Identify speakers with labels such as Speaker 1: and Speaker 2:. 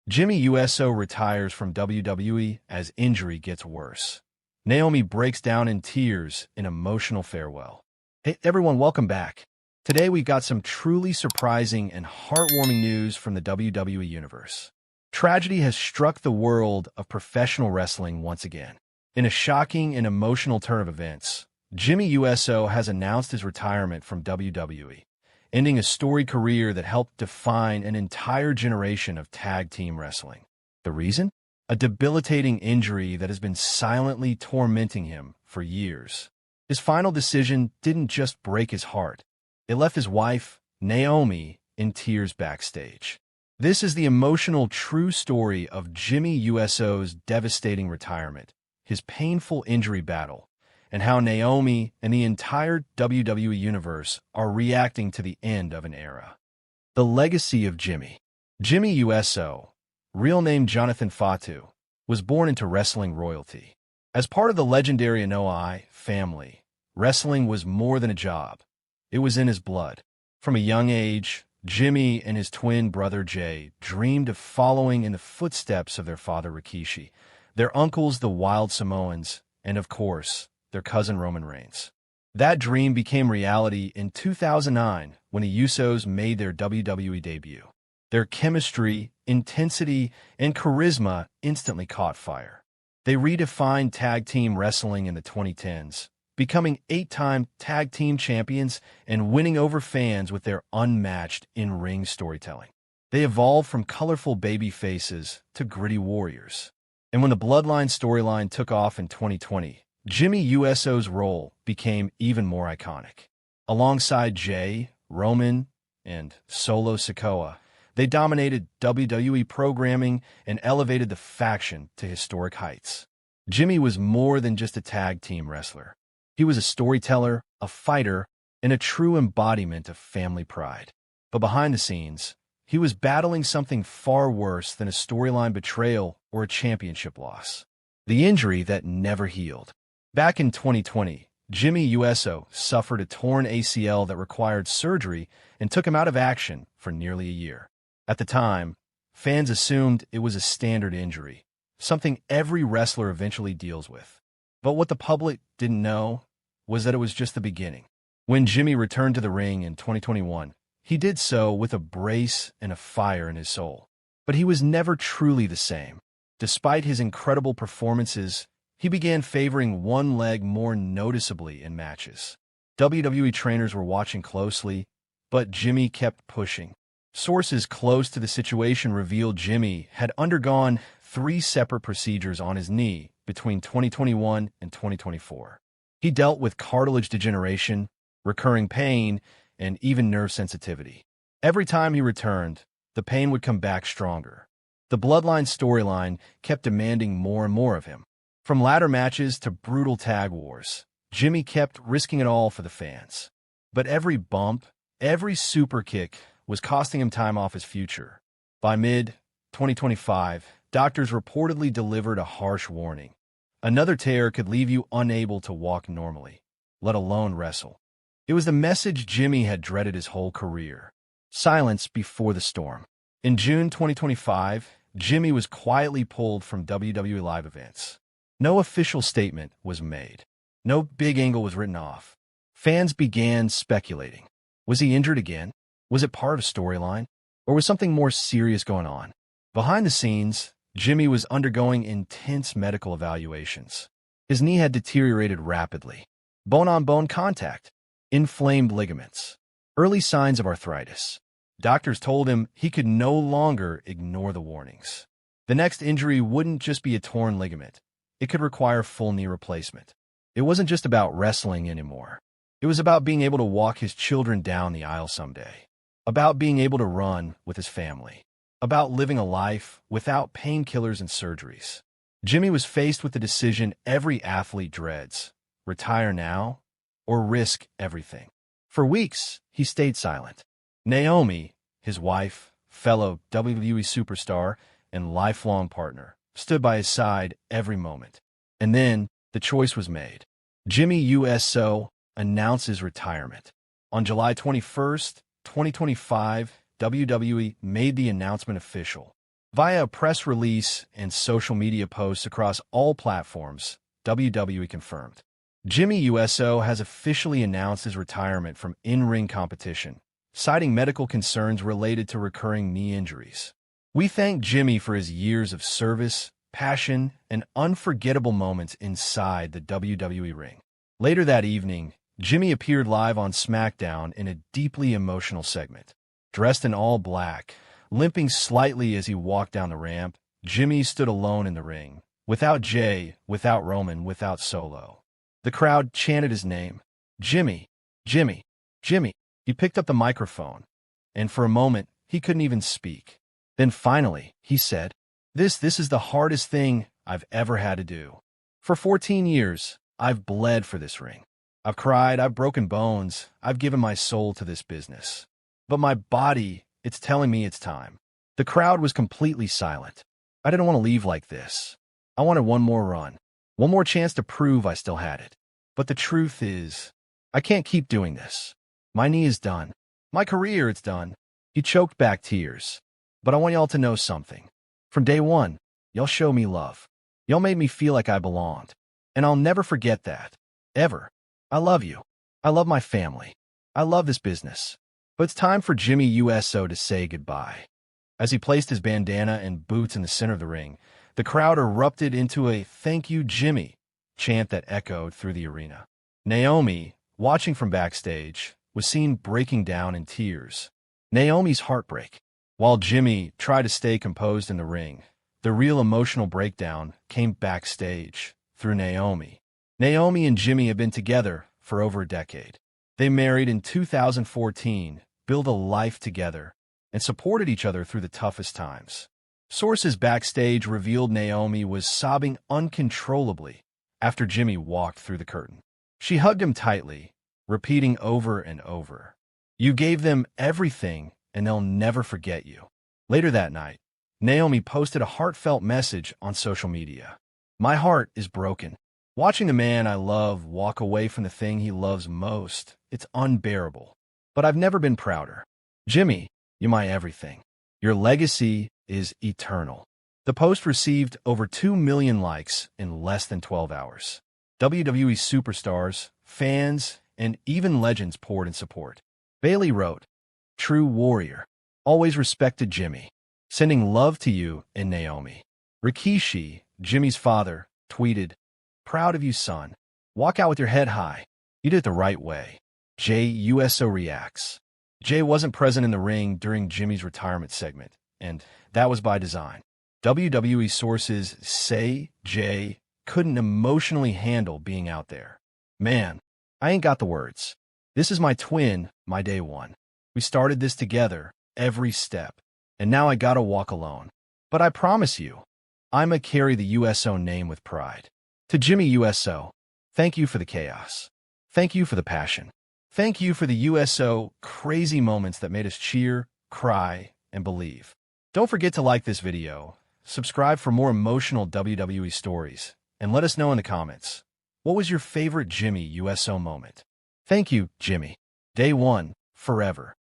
Speaker 1: Jimmy Uso retires from WWE as injury gets worse. Naomi breaks down in tears in emotional farewell. Hey everyone, welcome back. Today we've got some truly surprising and heartwarming news from the WWE Universe. Tragedy has struck the world of professional wrestling once again. In a shocking and emotional turn of events, Jimmy Uso has announced his retirement from WWE, ending a storied career that helped define an entire generation of tag team wrestling. The reason? A debilitating injury that has been silently tormenting him for years. His final decision didn't just break his heart. It left his wife, Naomi, in tears backstage. This is the emotional true story of Jimmy Uso's devastating retirement, his painful injury battle, and how Naomi and the entire WWE Universe are reacting to the end of an era. The legacy of Jimmy. Jimmy Uso, real name Jonathan Fatu, was born into wrestling royalty. As part of the legendary Naomi family, wrestling was more than a job. It was in his blood. From a young age, Jimmy and his twin brother Jay dreamed of following in the footsteps of their father Rikishi, their uncles the Wild Samoans, and of course, their cousin Roman Reigns. That dream became reality in 2009 when the Usos made their WWE debut. Their chemistry, intensity, and charisma instantly caught fire. They redefined tag team wrestling in the 2010s, becoming 8-time tag team champions and winning over fans with their unmatched in-ring storytelling. They evolved from colorful baby faces to gritty warriors. And when the Bloodline storyline took off in 2020, Jimmy Uso's role became even more iconic. Alongside Jay, Roman, and Solo Sikoa, they dominated WWE programming and elevated the faction to historic heights. Jimmy was more than just a tag team wrestler. He was a storyteller, a fighter, and a true embodiment of family pride. But behind the scenes, he was battling something far worse than a storyline betrayal or a championship loss. The injury that never healed. Back in 2020, Jimmy Uso suffered a torn ACL that required surgery and took him out of action for nearly a year. At the time, fans assumed it was a standard injury, something every wrestler eventually deals with. But what the public didn't know was that it was just the beginning. When Jimmy returned to the ring in 2021, he did so with a brace and a fire in his soul. But he was never truly the same. Despite his incredible performances, he began favoring one leg more noticeably in matches. WWE trainers were watching closely, but Jimmy kept pushing. Sources close to the situation revealed Jimmy had undergone 3 separate procedures on his knee between 2021 and 2024. He dealt with cartilage degeneration, recurring pain, and even nerve sensitivity. Every time he returned, the pain would come back stronger. The Bloodline storyline kept demanding more and more of him. From ladder matches to brutal tag wars, Jimmy kept risking it all for the fans. But every bump, every super kick was costing him time off his future. By mid-2025, doctors reportedly delivered a harsh warning. Another tear could leave you unable to walk normally, let alone wrestle. It was the message Jimmy had dreaded his whole career. Silence before the storm. In June 2025, Jimmy was quietly pulled from WWE live events. No official statement was made. No big angle was written off. Fans began speculating. Was he injured again? Was it part of a storyline? Or was something more serious going on? Behind the scenes, Jimmy was undergoing intense medical evaluations. His knee had deteriorated rapidly. Bone-on-bone contact. Inflamed ligaments. Early signs of arthritis. Doctors told him he could no longer ignore the warnings. The next injury wouldn't just be a torn ligament. It could require full knee replacement. It wasn't just about wrestling anymore. It was about being able to walk his children down the aisle someday. About being able to run with his family. About living a life without painkillers and surgeries. Jimmy was faced with the decision every athlete dreads: retire now or risk everything. For weeks, he stayed silent. Naomi, his wife, fellow WWE superstar, and lifelong partner, stood by his side every moment. And then the choice was made. Jimmy Uso announces retirement. On July 21st, 2025, WWE made the announcement official. Via a press release and social media posts across all platforms, WWE confirmed. Jimmy Uso has officially announced his retirement from in-ring competition, citing medical concerns related to recurring knee injuries. We thank Jimmy for his years of service, passion, and unforgettable moments inside the WWE ring. Later that evening, Jimmy appeared live on SmackDown in a deeply emotional segment. Dressed in all black, limping slightly as he walked down the ramp, Jimmy stood alone in the ring, without Jay, without Roman, without Solo. The crowd chanted his name. Jimmy, Jimmy, Jimmy. He picked up the microphone, and for a moment, he couldn't even speak. Then finally, he said, This is the hardest thing I've ever had to do. For 14 years, I've bled for this ring. I've cried, I've broken bones, I've given my soul to this business. But my body, it's telling me it's time. The crowd was completely silent. I didn't want to leave like this. I wanted one more run, one more chance to prove I still had it. But the truth is, I can't keep doing this. My knee is done. My career, it's done. He choked back tears. But I want y'all to know something. From day one, y'all showed me love. Y'all made me feel like I belonged. And I'll never forget that. Ever. I love you. I love my family. I love this business. But it's time for Jimmy Uso to say goodbye. As he placed his bandana and boots in the center of the ring, the crowd erupted into a "Thank you, Jimmy" chant that echoed through the arena. Naomi, watching from backstage, was seen breaking down in tears. Naomi's heartbreak. While Jimmy tried to stay composed in the ring, the real emotional breakdown came backstage through Naomi. Naomi and Jimmy have been together for over a decade. They married in 2014, built a life together, and supported each other through the toughest times. Sources backstage revealed Naomi was sobbing uncontrollably after Jimmy walked through the curtain. She hugged him tightly, repeating over and over, "You gave them everything, and they'll never forget you." Later that night, Naomi posted a heartfelt message on social media. "My heart is broken. Watching the man I love walk away from the thing he loves most, it's unbearable. But I've never been prouder. Jimmy, you're my everything. Your legacy is eternal." The post received over 2 million likes in less than 12 hours. WWE superstars, fans, and even legends poured in support. Bailey wrote, "True warrior. Always respected Jimmy. Sending love to you and Naomi." Rikishi, Jimmy's father, tweeted, "Proud of you, son. Walk out with your head high. You did it the right way." Jay Uso reacts. Jay wasn't present in the ring during Jimmy's retirement segment, and that was by design. WWE sources say Jay couldn't emotionally handle being out there. "Man, I ain't got the words. This is my twin, my day one. We started this together, every step, and now I gotta walk alone. But I promise you, I'ma carry the USO name with pride." To Jimmy Uso, thank you for the chaos. Thank you for the passion. Thank you for the USO crazy moments that made us cheer, cry, and believe. Don't forget to like this video, subscribe for more emotional WWE stories, and let us know in the comments, what was your favorite Jimmy Uso moment? Thank you, Jimmy. Day one, forever.